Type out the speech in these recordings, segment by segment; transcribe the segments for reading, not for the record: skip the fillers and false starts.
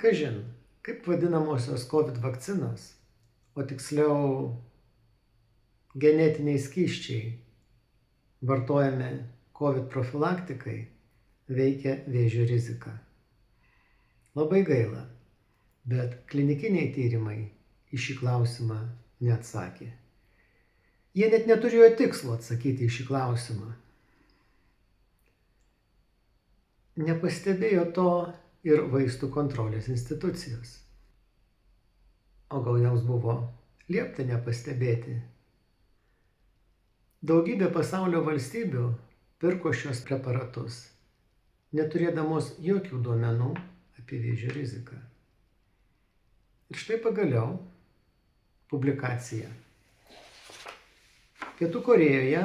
Kažin, kaip vadinamosios COVID vakcinos, o tiksliau genetiniai skysčiai vartojami COVID profilaktikai veikia vėžio riziką. Labai gaila, bet klinikiniai tyrimai į šį klausimą neatsakė. Jie net neturėjo tikslo atsakyti į šį klausimą. Nepastebėjo to ir vaistų kontrolės institucijos. O gal joms buvo liepta nepastebėti? Daugybė pasaulio valstybių pirko šios preparatus, neturėdamos jokių duomenų apie vėžio riziką. Ir štai pagaliau publikacija. Pietų Korėjoje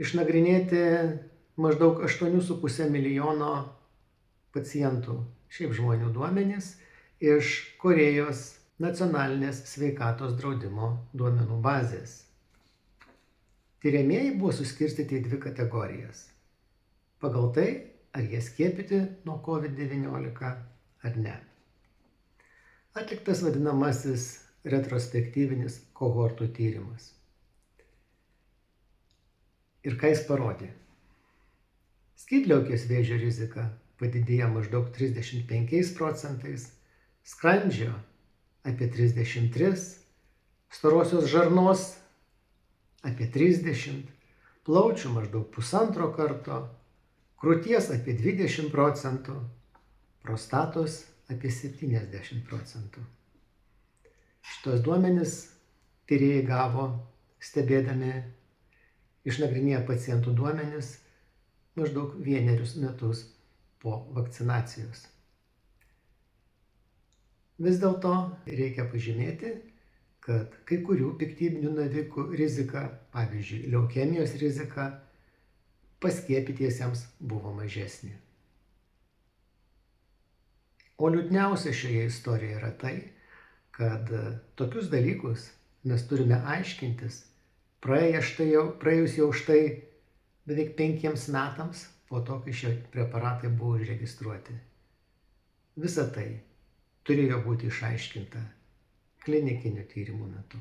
išnagrinėti maždaug 8,5 milijono pacientų, šiaip žmonių duomenys, iš Korėjos nacionalinės sveikatos draudimo duomenų bazės. Tiriamieji buvo suskirstyti į 2 kategorijas. Pagal tai, ar jie skiepyti nuo COVID-19 ar ne. Atliktas vadinamasis retrospektyvinis kohortų tyrimas. Ir ką jis parodė? Skydliaukės vėžio rizika padidėjo maždaug 35%, skrandžio apie 33%, storosios žarnos apie 30%, plaučių maždaug 1,5 karto, krūties apie 20%, prostatos apie 70%. Šitos duomenis tyrėjai gavo stebėdami išnagrinėję pacientų duomenis maždaug 1 metus po vakcinacijos. Vis dėlto reikia pažymėti, kad kai kurių piktybinių navikų rizika, pavyzdžiui, leukemijos rizika, paskiepytiesiems buvo mažesnė. O liūdniausia šioje istorijoje yra tai, kad tokius dalykus mes turime aiškintis praėjus jau štai beveik 5 metams po to, kai šie preparatai buvo užregistruoti. Visa tai turėjo būti išaiškinta klinikinių tyrimų metu.